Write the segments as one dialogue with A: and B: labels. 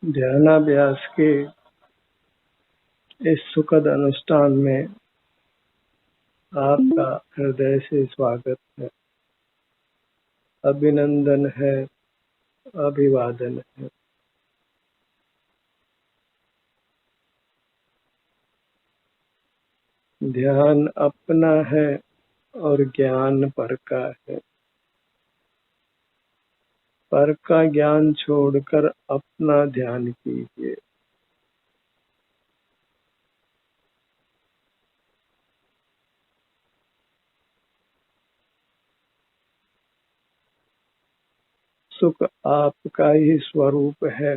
A: ध्यानाभ्यास के इस सुखद अनुष्ठान में आपका हृदय से स्वागत है, अभिनंदन है, अभिवादन है। ध्यान अपना है और ज्ञान पर का है। पर का ज्ञान छोड़कर अपना ध्यान कीजिए। सुख आपका ही स्वरूप है।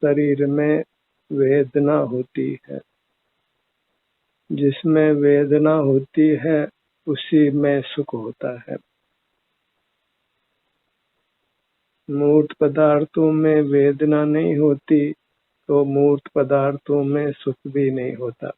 A: शरीर में वेदना होती है, जिसमें वेदना होती है उसी में सुख होता है। मूर्त पदार्थों में वेदना नहीं होती तो मूर्त पदार्थों में सुख भी नहीं होता।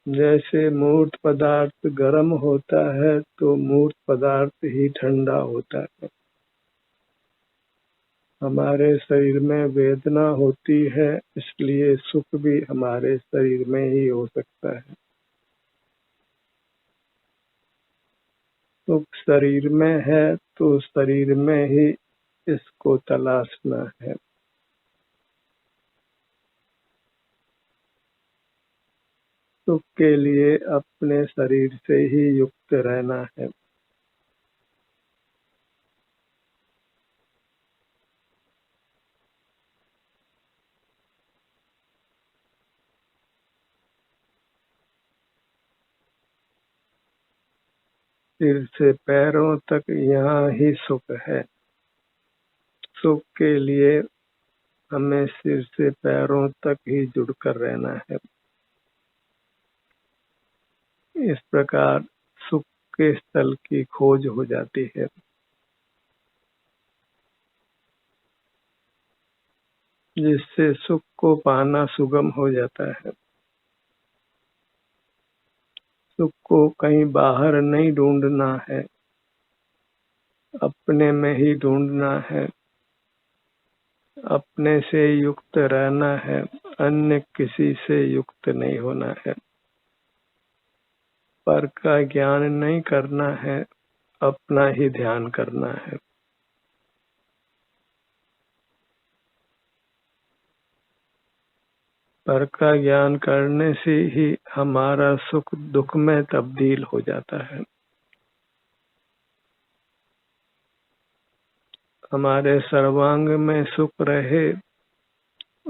A: जैसे मूर्त पदार्थ गर्म होता है तो मूर्त पदार्थ ही ठंडा होता है। हमारे शरीर में वेदना होती है, इसलिए सुख भी हमारे शरीर में ही हो सकता है। सुख शरीर में है तो शरीर में ही इसको तलाशना है। सुख के लिए अपने शरीर से ही युक्त रहना है। सिर से पैरों तक यहाँ ही सुख है। सुख के लिए हमें सिर से पैरों तक ही जुड़कर रहना है। इस प्रकार सुख के स्थल की खोज हो जाती है, जिससे सुख को पाना सुगम हो जाता है। सुख को कहीं बाहर नहीं ढूंढना है, अपने में ही ढूंढना है। अपने से युक्त रहना है, अन्य किसी से युक्त नहीं होना है। पर का ज्ञान नहीं करना है, अपना ही ध्यान करना है। पर का ज्ञान करने से ही हमारा सुख दुख में तब्दील हो जाता है। हमारे सर्वांग में सुख रहे,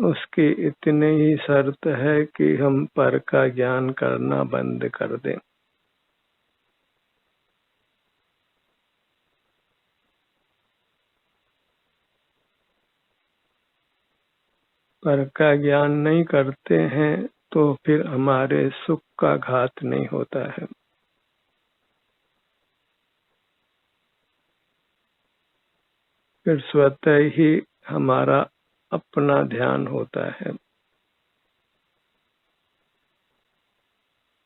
A: उसकी इतनी ही शर्त है कि हम पर का ज्ञान करना बंद कर दें। पर का ज्ञान नहीं करते हैं तो फिर हमारे सुख का घात नहीं होता है। फिर स्वतः ही हमारा अपना ध्यान होता है।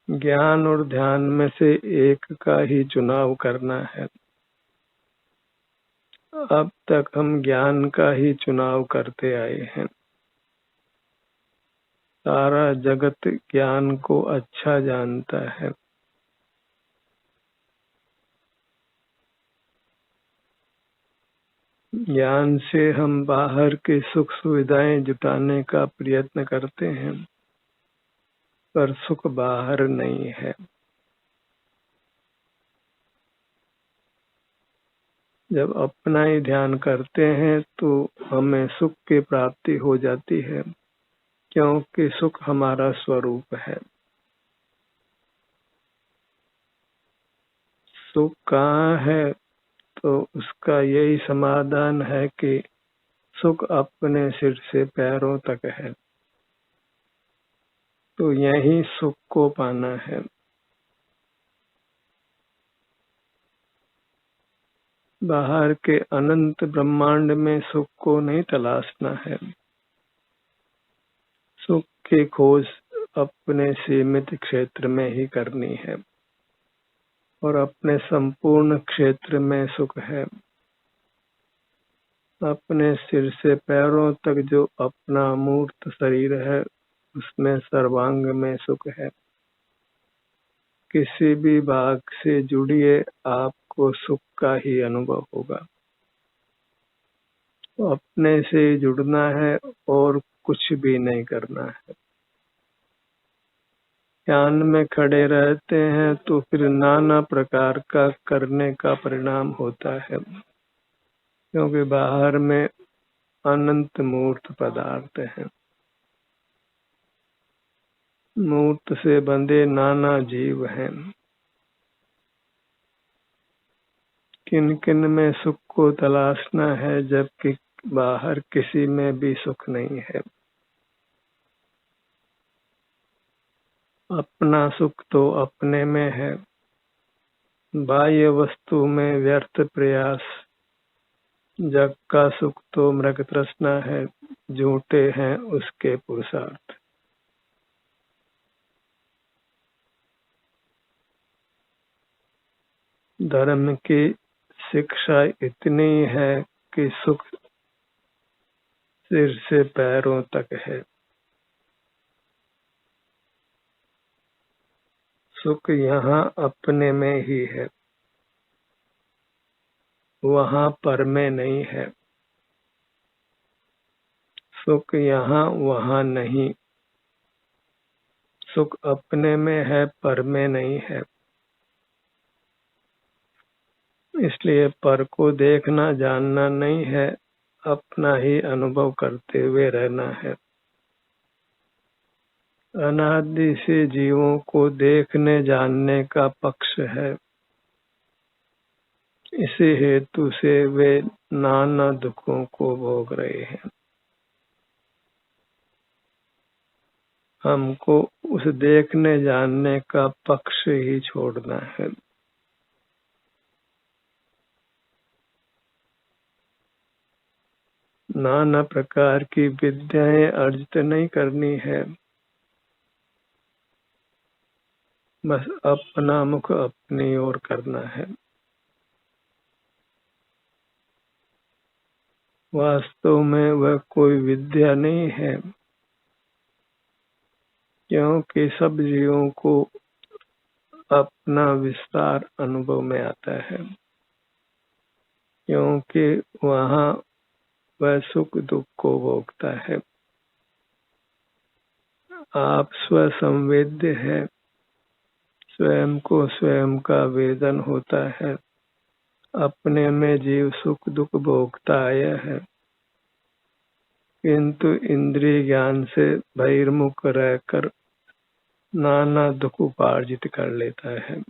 A: ज्ञान और ध्यान में से एक का ही चुनाव करना है। अब तक हम ज्ञान का ही चुनाव करते आए हैं। सारा जगत ज्ञान को अच्छा जानता है। ज्ञान से हम बाहर के सुख सुविधाएं जुटाने का प्रयत्न करते हैं, पर सुख बाहर नहीं है। जब अपना ही ध्यान करते हैं तो हमें सुख की प्राप्ति हो जाती है, क्योंकि सुख हमारा स्वरूप है। सुख कहाँ है तो उसका यही समाधान है कि सुख अपने सिर से पैरों तक है। तो यही सुख को पाना है। बाहर के अनंत ब्रह्मांड में सुख को नहीं तलाशना है। सुख की खोज अपने सीमित क्षेत्र में ही करनी है और अपने संपूर्ण क्षेत्र में सुख है। अपने सिर से पैरों तक जो अपना मूर्त शरीर है उसमें सर्वांग में सुख है। किसी भी भाग से जुड़िए, आपको सुख का ही अनुभव होगा। तो अपने से जुड़ना है और कुछ भी नहीं करना है। ध्यान में खड़े रहते हैं तो फिर नाना प्रकार का करने का परिणाम होता है, क्योंकि बाहर में अनंत मूर्त पदार्थ हैं। मूर्त से बंधे नाना जीव हैं। किन किन में सुख को तलाशना है, जबकि बाहर किसी में भी सुख नहीं है। अपना सुख तो अपने में है। बाह्य वस्तु में व्यर्थ प्रयास। जग का सुख तो मृग तृष्णा है, झूठे हैं उसके पुरुषार्थ। धर्म की शिक्षा इतनी है कि सुख सिर से पैरों तक है। सुख यहाँ अपने में ही है, वहाँ पर में नहीं है। सुख यहाँ वहाँ नहीं। सुख अपने में है, पर में नहीं है। इसलिए पर को देखना जानना नहीं है, अपना ही अनुभव करते हुए रहना है। अनादि से जीवों को देखने जानने का पक्ष है। इसी हेतु से वे नाना दुखों को भोग रहे हैं। हमको उस देखने जानने का पक्ष ही छोड़ना है। नाना प्रकार की विद्याएं अर्जित नहीं करनी है, बस अपना मुख अपनी ओर करना है। वास्तव में वह कोई विद्या नहीं है, क्योंकि सब जीवों को अपना विस्तार अनुभव में आता है, क्योंकि वहाँ वह सुख दुख को भोगता है। आप स्वसंवेद्य है, स्वयं को स्वयं का वेदन होता है। अपने में जीव सुख दुख भोगता आया है, किंतु इंद्रिय ज्ञान से बहिर्मुख रहकर नाना दुख उपार्जित कर लेता है।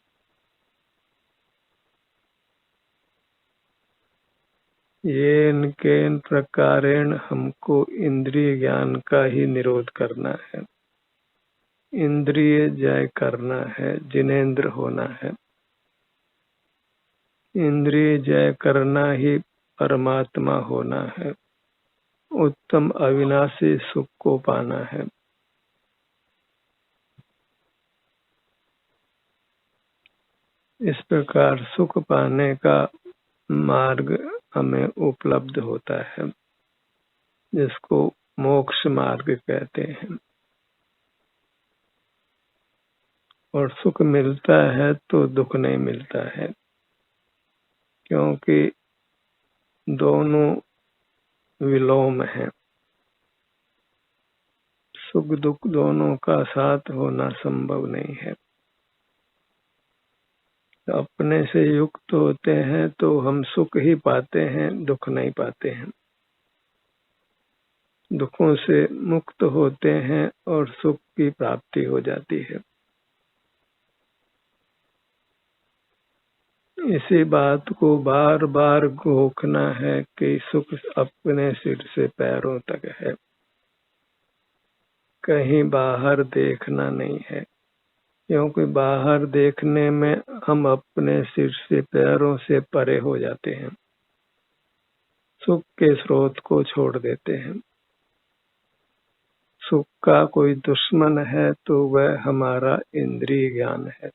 A: येन केन प्रकारेण हमको इंद्रिय ज्ञान का ही निरोध करना है। इंद्रिय जय करना है, जिनेंद्र होना है। इंद्रिय जय करना ही परमात्मा होना है। उत्तम अविनाशी सुख को पाना है। इस प्रकार सुख पाने का मार्ग हमें उपलब्ध होता है, जिसको मोक्ष मार्ग कहते हैं। और सुख मिलता है तो दुख नहीं मिलता है, क्योंकि दोनों विलोम हैं। सुख दुख दोनों का साथ होना संभव नहीं है। अपने से युक्त होते हैं तो हम सुख ही पाते हैं, दुख नहीं पाते हैं। दुखों से मुक्त होते हैं और सुख की प्राप्ति हो जाती है। इसी बात को बार बार घोखना है कि सुख अपने सिर से पैरों तक है, कहीं बाहर देखना नहीं है। क्योंकि बाहर देखने में हम अपने सिर से पैरों से परे हो जाते हैं, सुख के स्रोत को छोड़ देते हैं। सुख का कोई दुश्मन है तो वह हमारा इंद्रिय ज्ञान है।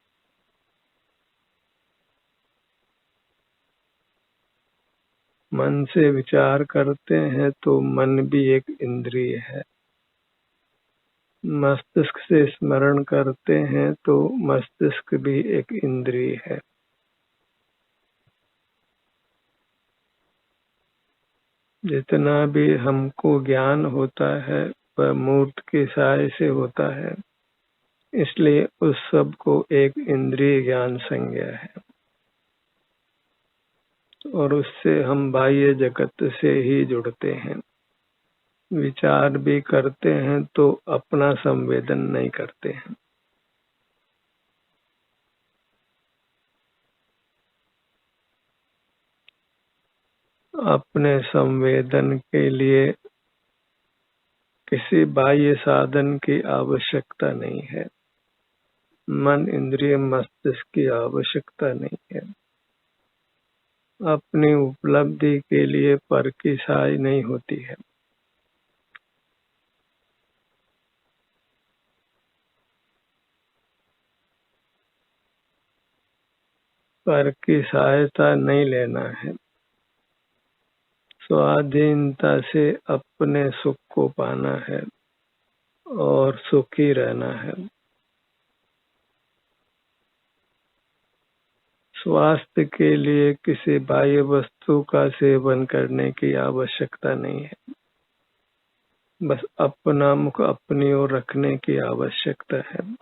A: मन से विचार करते हैं तो मन भी एक इंद्रिय है। मस्तिष्क से स्मरण करते हैं तो मस्तिष्क भी एक इंद्रिय है। जितना भी हमको ज्ञान होता है वह मूर्त के सहाय से होता है, इसलिए उस सब को एक इंद्रिय ज्ञान संज्ञा है और उससे हम बाह्य जगत से ही जुड़ते हैं। विचार भी करते हैं तो अपना संवेदन नहीं करते हैं। अपने संवेदन के लिए किसी बाह्य साधन की आवश्यकता नहीं है। मन इंद्रिय मस्तिष्क की आवश्यकता नहीं है। अपनी उपलब्धि के लिए पर की सहाय नहीं होती है। पर की सहायता नहीं लेना है। स्वाधीनता से अपने सुख को पाना है और सुखी रहना है। स्वास्थ्य के लिए किसी बाह्य वस्तु का सेवन करने की आवश्यकता नहीं है। बस अपना मुख अपनी ओर रखने की आवश्यकता है।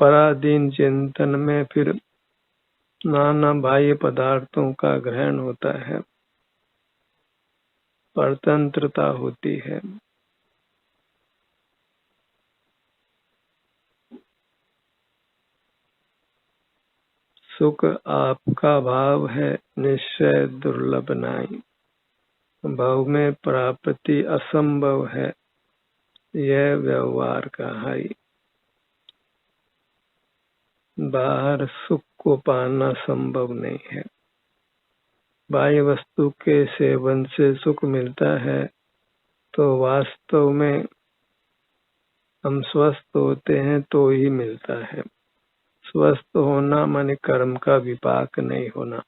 A: पराधीन चिंतन में फिर नाना बाह्य पदार्थों का ग्रहण होता है, परतंत्रता होती है। सुख आपका भाव है, निश्चय दुर्लभ नाई। भाव में प्राप्ति असंभव है, यह व्यवहार कहाई। बाहर सुख को पाना संभव नहीं है। बाह्य वस्तु के सेवन से सुख मिलता है तो वास्तव में हम स्वस्थ होते हैं तो ही मिलता है। स्वस्थ होना माने कर्म का विपाक नहीं होना।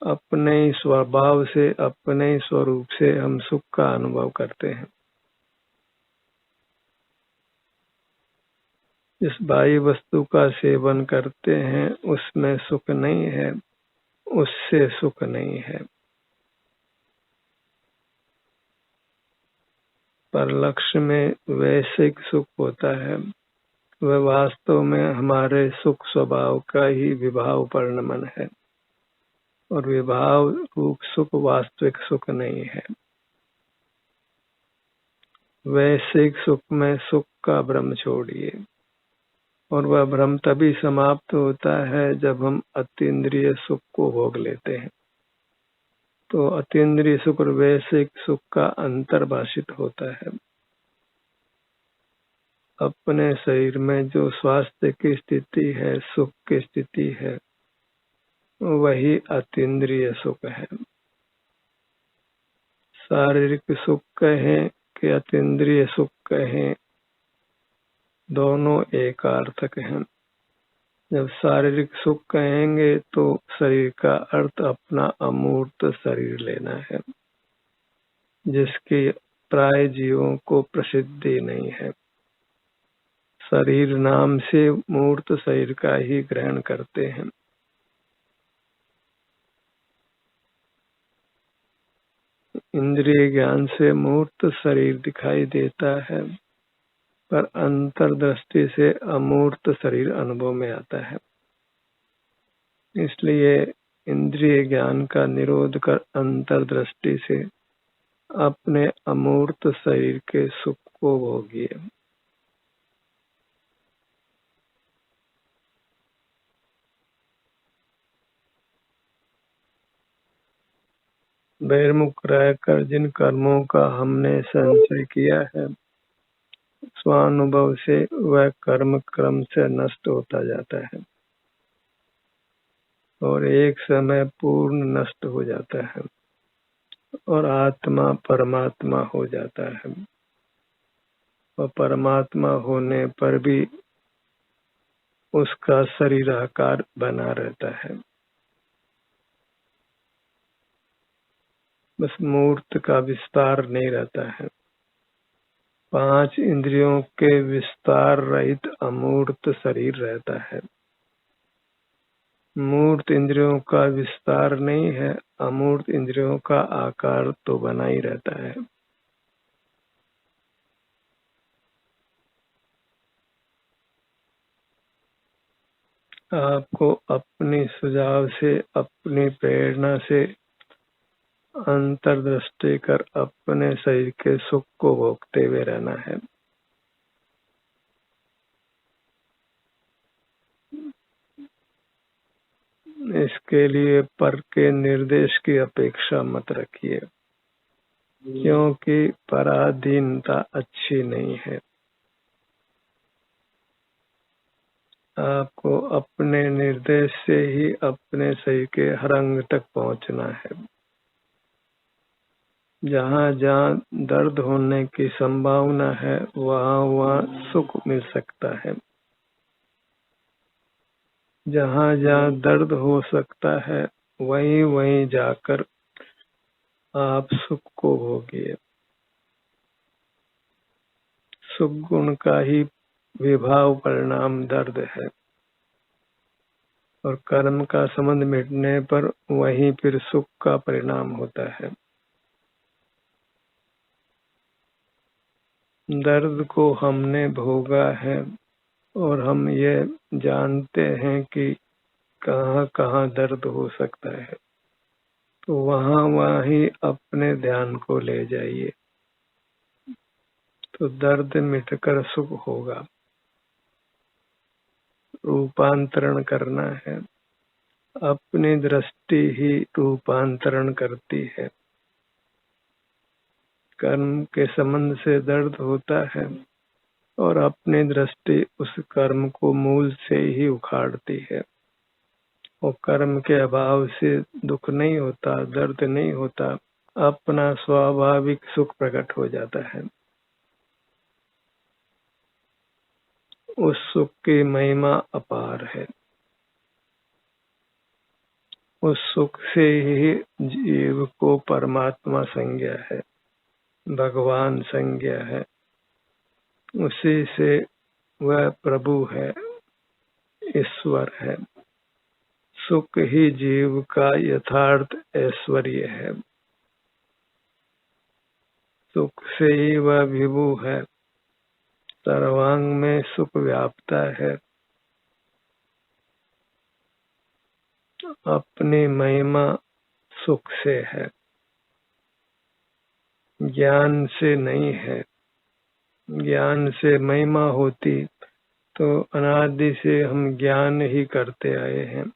A: अपने ही स्वभाव से, अपने ही स्वरूप से हम सुख का अनुभव करते हैं। जिस बाह्य वस्तु का सेवन करते हैं उसमें सुख नहीं है, उससे सुख नहीं है। पर लक्ष्य में वैश्विक सुख होता है, वह वास्तव में हमारे सुख स्वभाव का ही विभाव परिणमन है और विभाव रूप सुख वास्तविक सुख नहीं है। वैश्विक सुख में सुख का भ्रम छोड़िए, और वह भ्रम तभी समाप्त होता है जब हम अतीन्द्रिय सुख को भोग लेते हैं। तो अतीन्द्रिय सुख और वैश्विक सुख का अंतर भाषित होता है। अपने शरीर में जो स्वास्थ्य की स्थिति है, सुख की स्थिति है, वही अतीन्द्रिय सुख है। शारीरिक सुख कहें कि अतीन्द्रिय सुख कहें, दोनों एकार्थक हैं। जब शारीरिक सुख कहेंगे तो शरीर का अर्थ अपना अमूर्त शरीर लेना है, जिसकी प्राय जीवों को प्रसिद्धि नहीं है। शरीर नाम से मूर्त शरीर का ही ग्रहण करते हैं। इंद्रिय ज्ञान से मूर्त शरीर दिखाई देता है, पर अंतर्दृष्टि से अमूर्त शरीर अनुभव में आता है। इसलिए इंद्रिय ज्ञान का निरोध कर अंतर्दृष्टि से अपने अमूर्त शरीर के सुख को भोगिए। बहिर्मुख रहकर जिन कर्मों का हमने संचय किया है, स्वानुभव से वह कर्म क्रम से नष्ट होता जाता है और एक समय पूर्ण नष्ट हो जाता है। और आत्मा परमात्मा हो जाता है। और परमात्मा होने पर भी उसका शरीर आकार बना रहता है, बस मूर्त का विस्तार नहीं रहता है। 5 इंद्रियों के विस्तार रहित अमूर्त शरीर रहता है। मूर्त इंद्रियों का विस्तार नहीं है, अमूर्त इंद्रियों का आकार तो बना ही रहता है। आपको अपने सुझाव से, अपनी प्रेरणा से अंतर्दृष्टि कर अपने शरीर के सुख को भोगते हुए रहना है। इसके लिए पर के निर्देश की अपेक्षा मत रखिए, क्योंकि पराधीनता अच्छी नहीं है। आपको अपने निर्देश से ही अपने शरीर के हर अंग तक पहुंचना है। जहाँ जहाँ दर्द होने की संभावना है, वहाँ वहाँ सुख मिल सकता है। जहाँ जहाँ दर्द हो सकता है, वहीं वहीं जाकर आप सुख को भोगिए। सुख गुण का ही विभाव परिणाम दर्द है, और कर्म का संबंध मिटने पर वहीं फिर सुख का परिणाम होता है। दर्द को हमने भोगा है और हम ये जानते हैं कि कहाँ कहाँ दर्द हो सकता है, तो वहाँ वहाँ ही अपने ध्यान को ले जाइए, तो दर्द मिटकर सुख होगा। रूपांतरण करना है, अपनी दृष्टि ही रूपांतरण करती है। कर्म के संबंध से दर्द होता है, और अपनी दृष्टि उस कर्म को मूल से ही उखाड़ती है। और कर्म के अभाव से दुख नहीं होता, दर्द नहीं होता, अपना स्वाभाविक सुख प्रकट हो जाता है। उस सुख की महिमा अपार है। उस सुख से ही जीव को परमात्मा संज्ञा है, भगवान संज्ञा है। उसी से वह प्रभु है, ईश्वर है। सुख ही जीव का यथार्थ ऐश्वर्य है। सुख से ही वह विभु है, सर्वांग में सुख व्याप्ता है। अपनी महिमा सुख से है, ज्ञान से नहीं है। ज्ञान से महिमा होती तो अनादि से हम ज्ञान ही करते आए हैं,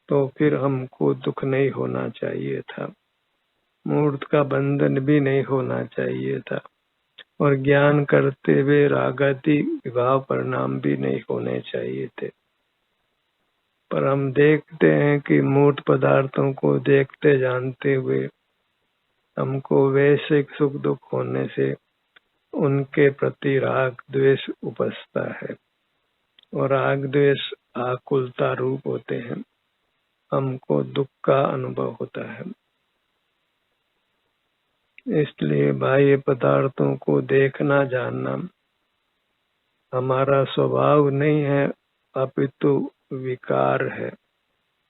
A: तो फिर हमको दुख नहीं होना चाहिए था, मूर्त का बंधन भी नहीं होना चाहिए था, और ज्ञान करते हुए रागादि विभाव परिणाम भी नहीं होने चाहिए थे। पर हम देखते हैं कि मूर्त पदार्थों को देखते जानते हुए हमको वैश्विक सुख दुख होने से उनके प्रति राग द्वेष उपजता है, और राग द्वेष आकुलता रूप होते हैं। हमको दुख का अनुभव होता है। इसलिए बाह्य पदार्थों को देखना जानना हमारा स्वभाव नहीं है, अपितु विकार है,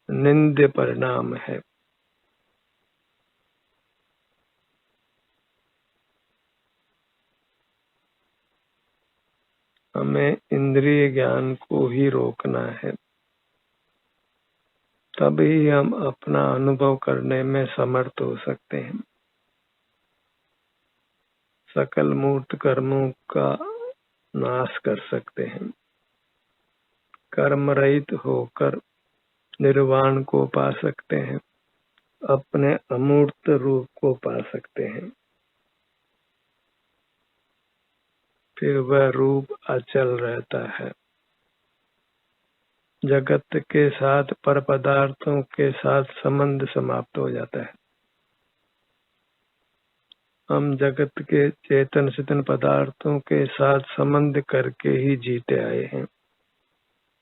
A: निंद्य परिणाम है। हमें इंद्रिय ज्ञान को ही रोकना है, तभी हम अपना अनुभव करने में समर्थ हो सकते हैं। सकल मूर्त कर्मों का नाश कर सकते हैं। कर्म रहित होकर निर्वाण को पा सकते हैं, अपने अमूर्त रूप को पा सकते हैं। फिर वह रूप अचल रहता है। जगत के साथ, पर पदार्थों के साथ संबंध समाप्त हो जाता है। हम जगत के चेतन चेतन पदार्थों के साथ संबंध करके ही जीते आए हैं।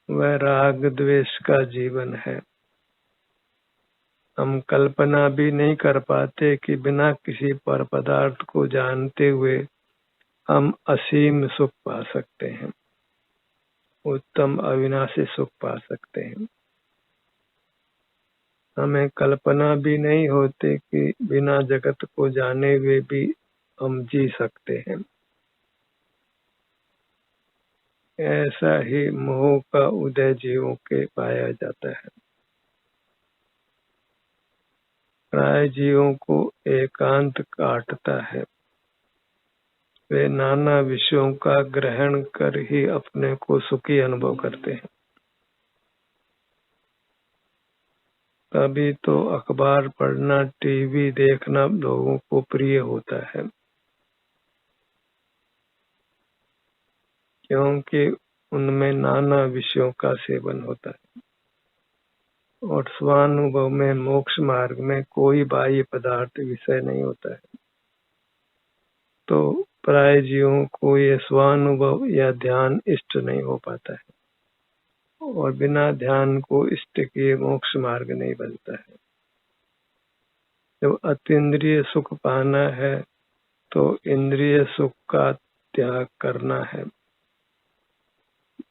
A: वह राग द्वेष का जीवन है। हम कल्पना भी नहीं कर पाते कि बिना किसी पर पदार्थ को जानते हुए हम असीम सुख पा सकते हैं, उत्तम अविनाशी सुख पा सकते हैं। हमें कल्पना भी नहीं होती कि बिना जगत को जाने हुए भी हम जी सकते हैं। ऐसा ही मोह का उदय जीवों के पाया जाता है। प्राय जीवों को एकांत काटता है। वे नाना विषयों का ग्रहण कर ही अपने को सुखी अनुभव करते हैं। तभी तो अखबार पढ़ना, टीवी देखना लोगों को प्रिय होता है, क्योंकि उनमें नाना विषयों का सेवन होता है और स्वानुभव में मोक्ष मार्ग में कोई बाह्य पदार्थ विषय नहीं होता है। तो प्राय जीवों को ये स्वानुभव या ध्यान इष्ट नहीं हो पाता है और बिना ध्यान को इष्ट किए मोक्ष मार्ग नहीं बनता है। जब अतीन्द्रिय सुख पाना है तो इंद्रिय सुख का त्याग करना है।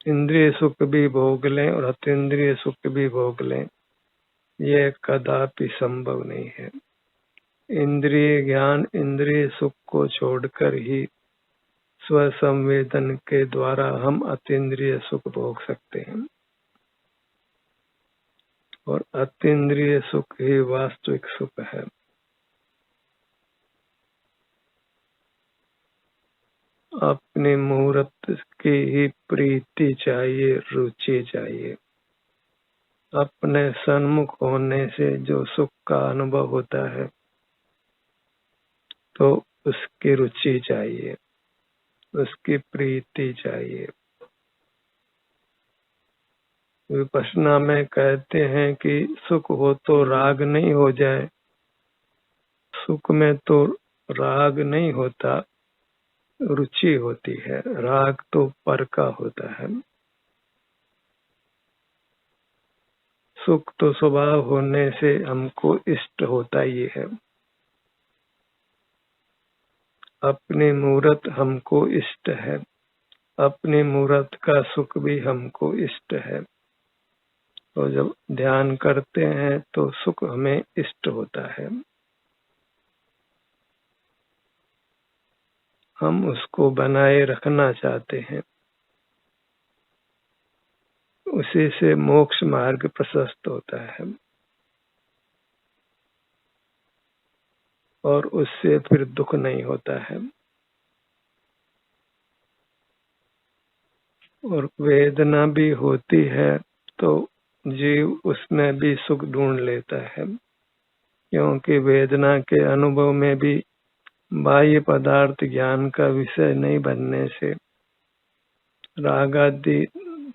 A: इंद्रिय सुख भी भोग लें और अतीन्द्रिय सुख भी भोग लें, यह कदापि संभव नहीं है। इंद्रिय ज्ञान, इंद्रिय सुख को छोड़कर ही स्व संवेदन के द्वारा हम अतीन्द्रिय सुख भोग सकते हैं और अतीन्द्रिय सुख ही वास्तविक सुख है। अपने मुहूर्त की ही प्रीति चाहिए, रुचि चाहिए। अपने सन्मुख होने से जो सुख का अनुभव होता है तो उसकी रुचि चाहिए, उसकी प्रीति चाहिए। विपश्यना में कहते हैं कि सुख हो तो राग नहीं हो जाए। सुख में तो राग नहीं होता, रुचि होती है। राग तो पर का होता है। सुख तो स्वभाव होने से हमको इष्ट होता ही है। अपनी मूरत हमको इष्ट है, अपनी मूरत का सुख भी हमको इष्ट है। तो जब ध्यान करते हैं तो सुख हमें इष्ट होता है, हम उसको बनाए रखना चाहते हैं। उसी से मोक्ष मार्ग प्रशस्त होता है और उससे फिर दुख नहीं होता है। और वेदना भी होती है तो जीव उसमें भी सुख ढूंढ लेता है, क्योंकि वेदना के अनुभव में भी बाह्य पदार्थ ज्ञान का विषय नहीं बनने से राग आदि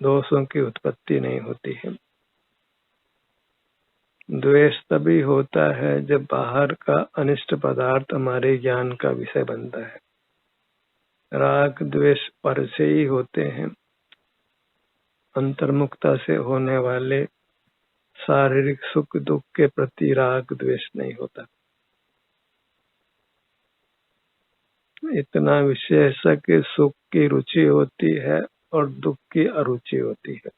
A: दोषों की उत्पत्ति नहीं होती है। द्वेष तभी होता है जब बाहर का अनिष्ट पदार्थ हमारे ज्ञान का विषय बनता है। राग द्वेष पर से ही होते हैं। अंतर्मुखता से होने वाले शारीरिक सुख दुख के प्रति राग द्वेष नहीं होता। इतना विशेष है कि सुख की रुचि होती है और दुख की अरुचि होती है।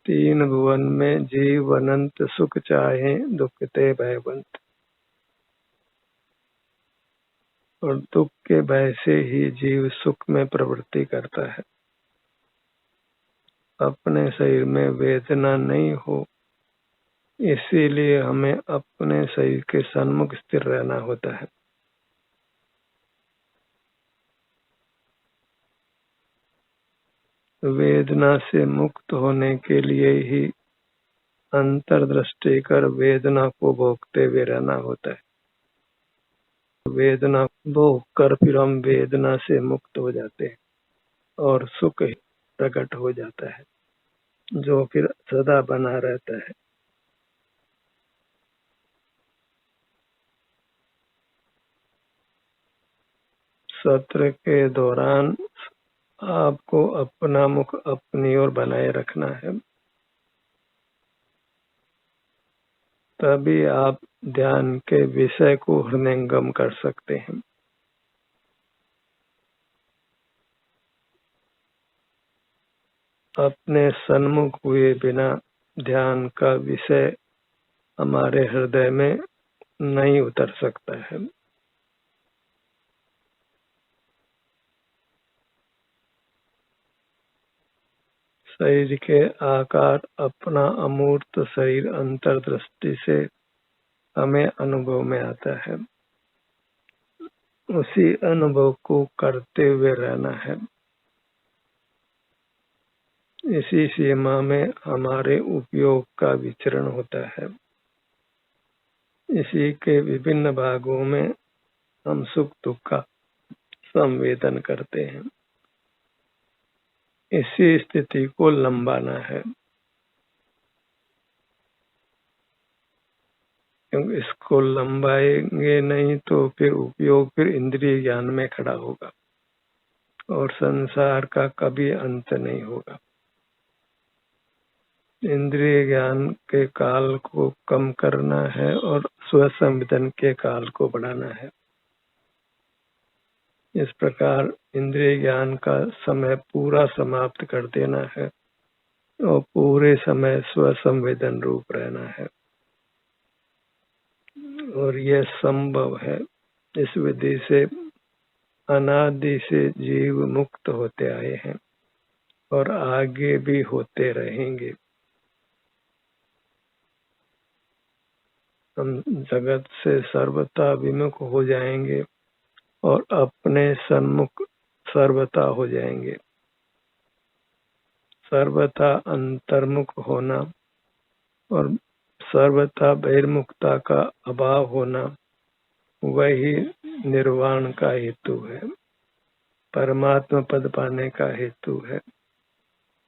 A: तीन भुवन में जीव अनंत सुख चाहे, दुख ते भयवंत। और दुख के भय से ही जीव सुख में प्रवृत्ति करता है। अपने शरीर में वेदना नहीं हो, इसीलिए हमें अपने शरीर के सन्मुख स्थिर रहना होता है। वेदना से मुक्त होने के लिए ही अंतर्दृष्टि कर वेदना को भोगते हुए रहना होता है। वेदना भोग कर फिर हम वेदना से मुक्त हो जाते हैं और सुख प्रकट हो जाता है, जो फिर सदा बना रहता है। सत्र के दौरान आपको अपना मुख अपनी ओर बनाए रखना है, तभी आप ध्यान के विषय को हृदयंगम कर सकते हैं। अपने सन्मुख हुए बिना ध्यान का विषय हमारे हृदय में नहीं उतर सकता है। शरीर के आकार अपना अमूर्त शरीर अंतर्दृष्टि से हमें अनुभव में आता है, उसी अनुभव को करते हुए रहना है। इसी सीमा में हमारे उपयोग का विचरण होता है। इसी के विभिन्न भागों में हम सुख दुख का संवेदन करते हैं। इसी स्थिति को लंबाना है, क्योंकि इसको लंबाएंगे नहीं तो फिर उपयोग फिर इंद्रिय ज्ञान में खड़ा होगा और संसार का कभी अंत नहीं होगा। इंद्रिय ज्ञान के काल को कम करना है और स्वसंवेदन के काल को बढ़ाना है। इस प्रकार इंद्रिय ज्ञान का समय पूरा समाप्त कर देना है और पूरे समय स्वसंवेदन रूप रहना है, और यह संभव है। इस विधि से अनादि से जीव मुक्त होते आए हैं और आगे भी होते रहेंगे। हम जगत से सर्वथा विमुख हो जाएंगे और अपने सन्मुख सर्वथा हो जाएंगे। सर्वथा अंतर्मुख होना और सर्वथा बहिर्मुखता का अभाव होना वही निर्वाण का हेतु है, परमात्मा पद पाने का हेतु है,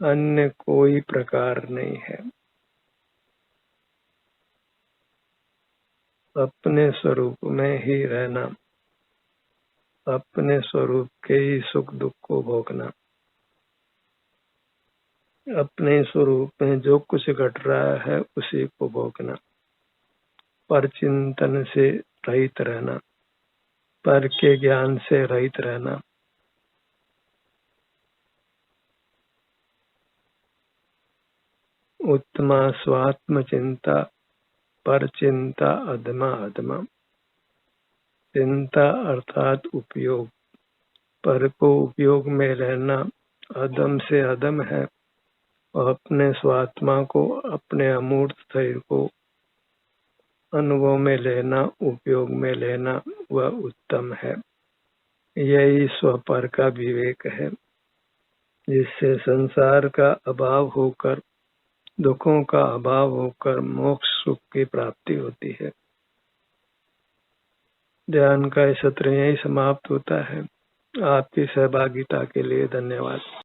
A: अन्य कोई प्रकार नहीं है। अपने स्वरूप में ही रहना, अपने स्वरूप के ही सुख दुख को भोगना, अपने स्वरूप में जो कुछ घट रहा है उसी को भोगना, पर चिंतन से रहित रहना, पर के ज्ञान से रहित रहना। उत्तमा स्वात्म चिंता, पर चिंता अधमा अधमा। चिंता अर्थात उपयोग, पर को उपयोग में रहना अधम से अधम है, और अपने स्वात्मा को, अपने अमूर्त शरीर को अनुभव में लेना, उपयोग में लेना वह उत्तम है। यही स्वपर का विवेक है, जिससे संसार का अभाव होकर, दुखों का अभाव होकर मोक्ष सुख की प्राप्ति होती है। ध्यान का सत्र यही समाप्त होता है। आपकी सहभागिता के लिए धन्यवाद।